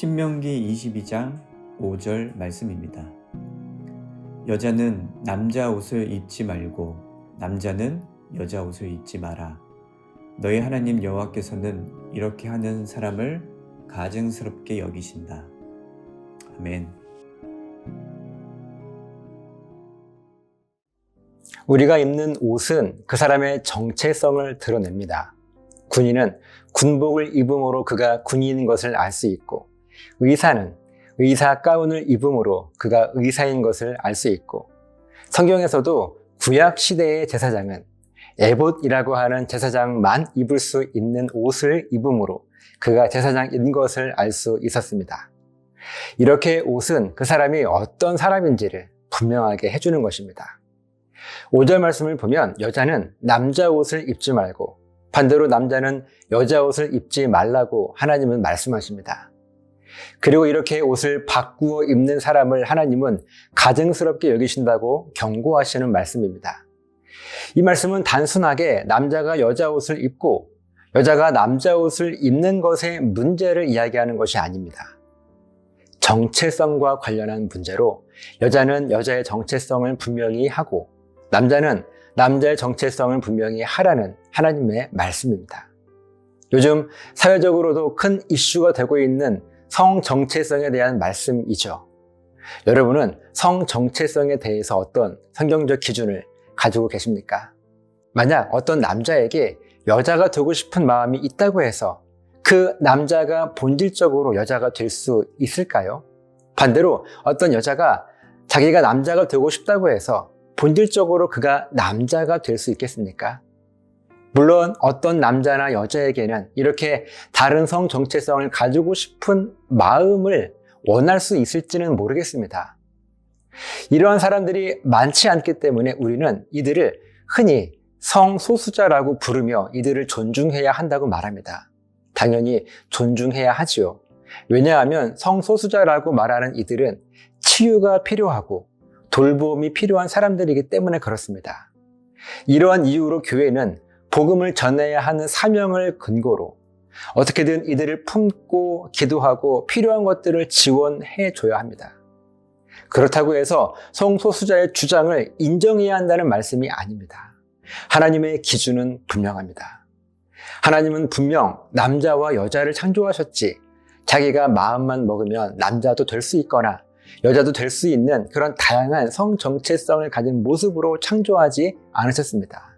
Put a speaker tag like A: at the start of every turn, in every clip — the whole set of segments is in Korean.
A: 신명기 22장 5절 말씀입니다. 여자는 남자 옷을 입지 말고 남자는 여자 옷을 입지 마라. 너희 하나님 여호와께서는 이렇게 하는 사람을 가증스럽게 여기신다. 아멘.
B: 우리가 입는 옷은 그 사람의 정체성을 드러냅니다. 군인은 군복을 입음으로 그가 군인인 것을 알 수 있고, 의사는 의사 가운을 입음으로 그가 의사인 것을 알 수 있고, 성경에서도 구약 시대의 제사장은 에봇이라고 하는 제사장만 입을 수 있는 옷을 입음으로 그가 제사장인 것을 알 수 있었습니다. 이렇게 옷은 그 사람이 어떤 사람인지를 분명하게 해주는 것입니다. 5절 말씀을 보면 여자는 남자 옷을 입지 말고 반대로 남자는 여자 옷을 입지 말라고 하나님은 말씀하십니다. 그리고 이렇게 옷을 바꾸어 입는 사람을 하나님은 가증스럽게 여기신다고 경고하시는 말씀입니다. 이 말씀은 단순하게 남자가 여자 옷을 입고 여자가 남자 옷을 입는 것의 문제를 이야기하는 것이 아닙니다. 정체성과 관련한 문제로 여자는 여자의 정체성을 분명히 하고 남자는 남자의 정체성을 분명히 하라는 하나님의 말씀입니다. 요즘 사회적으로도 큰 이슈가 되고 있는 성 정체성에 대한 말씀이죠. 여러분은 성 정체성에 대해서 어떤 성경적 기준을 가지고 계십니까? 만약 어떤 남자에게 여자가 되고 싶은 마음이 있다고 해서 그 남자가 본질적으로 여자가 될 수 있을까요? 반대로 어떤 여자가 자기가 남자가 되고 싶다고 해서 본질적으로 그가 남자가 될 수 있겠습니까? 물론 어떤 남자나 여자에게는 이렇게 다른 성 정체성을 가지고 싶은 마음을 원할 수 있을지는 모르겠습니다. 이러한 사람들이 많지 않기 때문에 우리는 이들을 흔히 성소수자라고 부르며 이들을 존중해야 한다고 말합니다. 당연히 존중해야 하지요. 왜냐하면 성소수자라고 말하는 이들은 치유가 필요하고 돌봄이 필요한 사람들이기 때문에 그렇습니다. 이러한 이유로 교회는 복음을 전해야 하는 사명을 근거로 어떻게든 이들을 품고 기도하고 필요한 것들을 지원해 줘야 합니다. 그렇다고 해서 성소수자의 주장을 인정해야 한다는 말씀이 아닙니다. 하나님의 기준은 분명합니다. 하나님은 분명 남자와 여자를 창조하셨지 자기가 마음만 먹으면 남자도 될 수 있거나 여자도 될 수 있는 그런 다양한 성 정체성을 가진 모습으로 창조하지 않으셨습니다.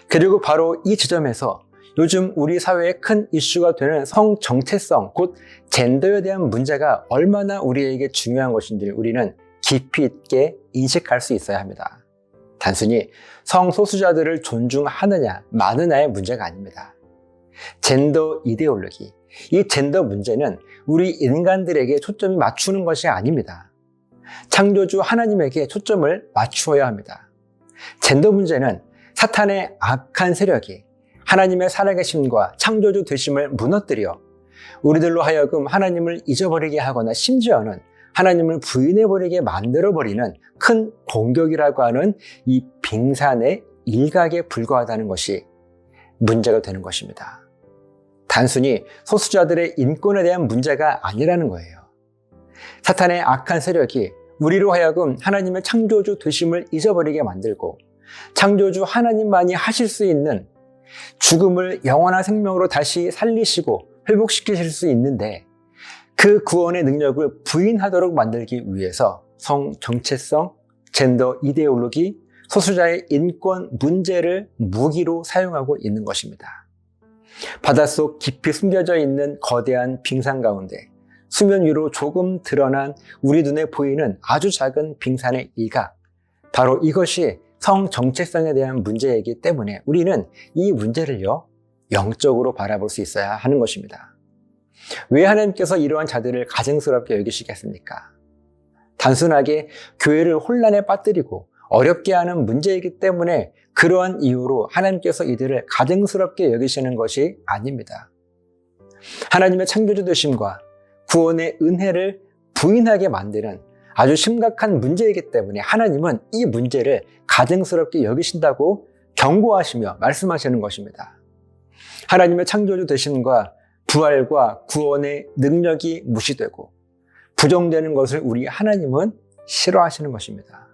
B: 그리고 바로 이 지점에서 요즘 우리 사회에 큰 이슈가 되는 성 정체성, 곧 젠더에 대한 문제가 얼마나 우리에게 중요한 것인지를 우리는 깊이 있게 인식할 수 있어야 합니다. 단순히 성소수자들을 존중하느냐 마느냐의 문제가 아닙니다. 젠더 이데올로기, 이 젠더 문제는 우리 인간들에게 초점이 맞추는 것이 아닙니다. 창조주 하나님에게 초점을 맞추어야 합니다. 젠더 문제는 사탄의 악한 세력이 하나님의 살아계심과 창조주 되심을 무너뜨려 우리들로 하여금 하나님을 잊어버리게 하거나 심지어는 하나님을 부인해버리게 만들어버리는 큰 공격이라고 하는 이 빙산의 일각에 불과하다는 것이 문제가 되는 것입니다. 단순히 소수자들의 인권에 대한 문제가 아니라는 거예요. 사탄의 악한 세력이 우리로 하여금 하나님의 창조주 되심을 잊어버리게 만들고 창조주 하나님만이 하실 수 있는 죽음을 영원한 생명으로 다시 살리시고 회복시키실 수 있는데 그 구원의 능력을 부인하도록 만들기 위해서 성 정체성, 젠더 이데올로기, 소수자의 인권 문제를 무기로 사용하고 있는 것입니다. 바닷속 깊이 숨겨져 있는 거대한 빙산 가운데 수면 위로 조금 드러난 우리 눈에 보이는 아주 작은 빙산의 일각, 바로 이것이 성 정체성에 대한 문제이기 때문에 우리는 이 문제를요 영적으로 바라볼 수 있어야 하는 것입니다. 왜 하나님께서 이러한 자들을 가증스럽게 여기시겠습니까? 단순하게 교회를 혼란에 빠뜨리고 어렵게 하는 문제이기 때문에 그러한 이유로 하나님께서 이들을 가증스럽게 여기시는 것이 아닙니다. 하나님의 창조주 되심과 구원의 은혜를 부인하게 만드는 아주 심각한 문제이기 때문에 하나님은 이 문제를 가증스럽게 여기신다고 경고하시며 말씀하시는 것입니다. 하나님의 창조주 되심과 부활과 구원의 능력이 무시되고 부정되는 것을 우리 하나님은 싫어하시는 것입니다.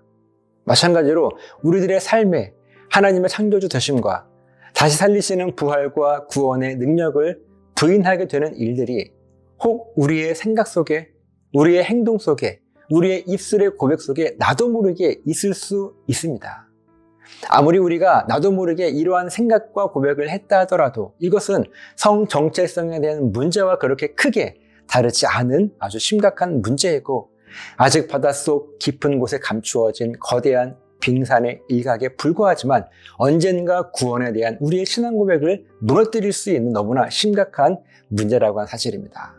B: 마찬가지로 우리들의 삶에 하나님의 창조주 되심과 다시 살리시는 부활과 구원의 능력을 부인하게 되는 일들이 혹 우리의 생각 속에, 우리의 행동 속에, 우리의 입술의 고백 속에 나도 모르게 있을 수 있습니다. 아무리 우리가 나도 모르게 이러한 생각과 고백을 했다 하더라도 이것은 성 정체성에 대한 문제와 그렇게 크게 다르지 않은 아주 심각한 문제이고, 아직 바닷속 깊은 곳에 감추어진 거대한 빙산의 일각에 불과하지만 언젠가 구원에 대한 우리의 신앙 고백을 무너뜨릴 수 있는 너무나 심각한 문제라고 하는 사실입니다.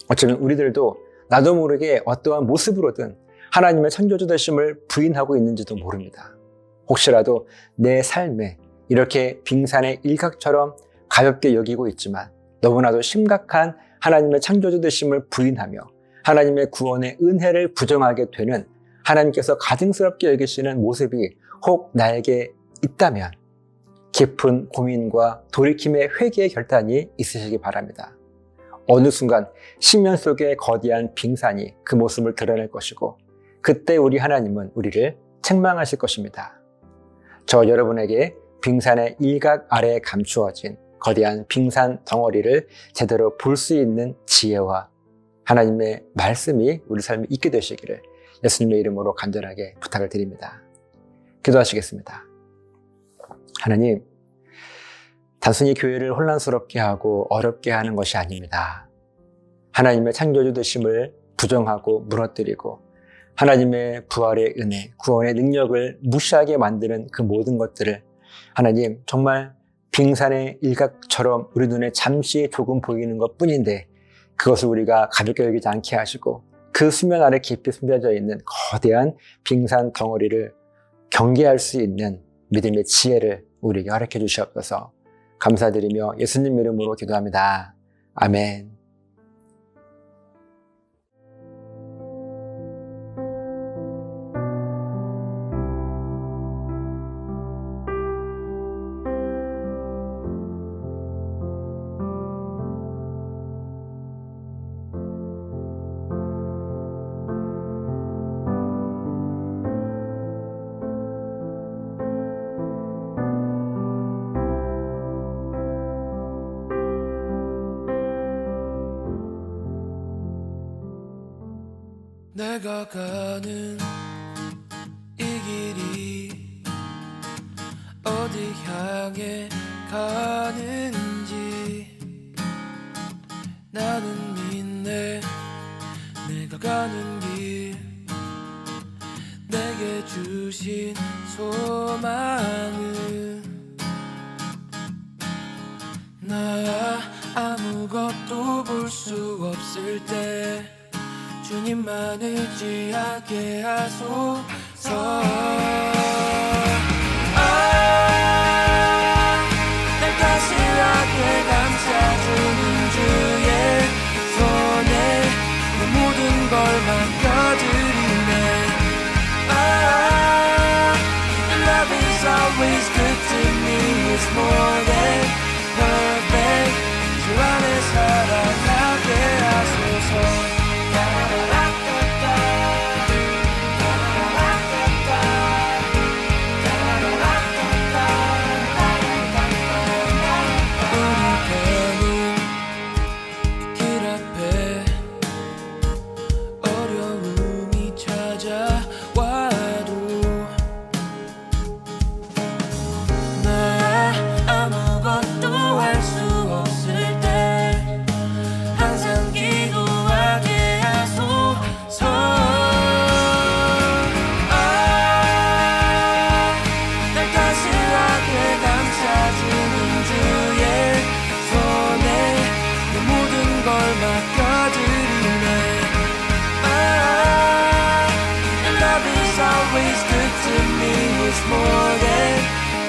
B: 어쩌면 우리들도 나도 모르게 어떠한 모습으로든 하나님의 창조주 되심을 부인하고 있는지도 모릅니다. 혹시라도 내 삶에 이렇게 빙산의 일각처럼 가볍게 여기고 있지만 너무나도 심각한 하나님의 창조주 되심을 부인하며 하나님의 구원의 은혜를 부정하게 되는 하나님께서 가증스럽게 여기시는 모습이 혹 나에게 있다면 깊은 고민과 돌이킴의 회개의 결단이 있으시기 바랍니다. 어느 순간 심연 속의 거대한 빙산이 그 모습을 드러낼 것이고 그때 우리 하나님은 우리를 책망하실 것입니다. 저 여러분에게 빙산의 일각 아래에 감추어진 거대한 빙산 덩어리를 제대로 볼 수 있는 지혜와 하나님의 말씀이 우리 삶에 있게 되시기를 예수님의 이름으로 간절하게 부탁을 드립니다. 기도하시겠습니다. 하나님, 단순히 교회를 혼란스럽게 하고 어렵게 하는 것이 아닙니다. 하나님의 창조주 되심을 부정하고 무너뜨리고 하나님의 부활의 은혜, 구원의 능력을 무시하게 만드는 그 모든 것들을 하나님 정말 빙산의 일각처럼 우리 눈에 잠시 조금 보이는 것 뿐인데 그것을 우리가 가볍게 여기지 않게 하시고 그 수면 아래 깊이 숨겨져 있는 거대한 빙산 덩어리를 경계할 수 있는 믿음의 지혜를 우리에게 허락해 주시옵소서. 감사드리며 예수님 이름으로 기도합니다. 아멘.
C: 내가 가는 이 길이 어디 향해 가는지 나는 믿네. 내가 가는 길 내게 주신 소망은 나 아무것도 볼 수 없을 때 주님만 의지하게 하소서. 날 따스하게 감싸주는 주의 손에 내 모든 걸 맡겨드리네. Your love is always good to me. It's more than perfect. 주 안에 살아가게 하소서. Always good to me. It's more than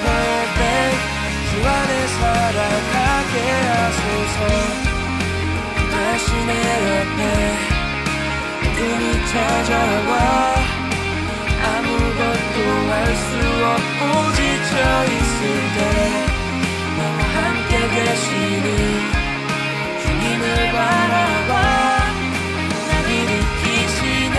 C: perfect. 주 안에 살아가게 하소서. 다시 내 옆에 눈이 찾아와 아무것도 할 수 없고 지쳐 있을 때 나와 함께 계시는 힘을 바라봐 날 일으키시네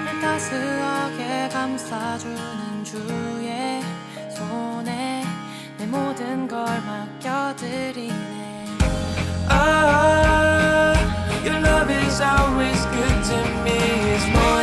D: 날 따스하게 감싸주는 주의 손에 내 모든 걸 맡겨드리네.
C: Your love is always good to me. It's more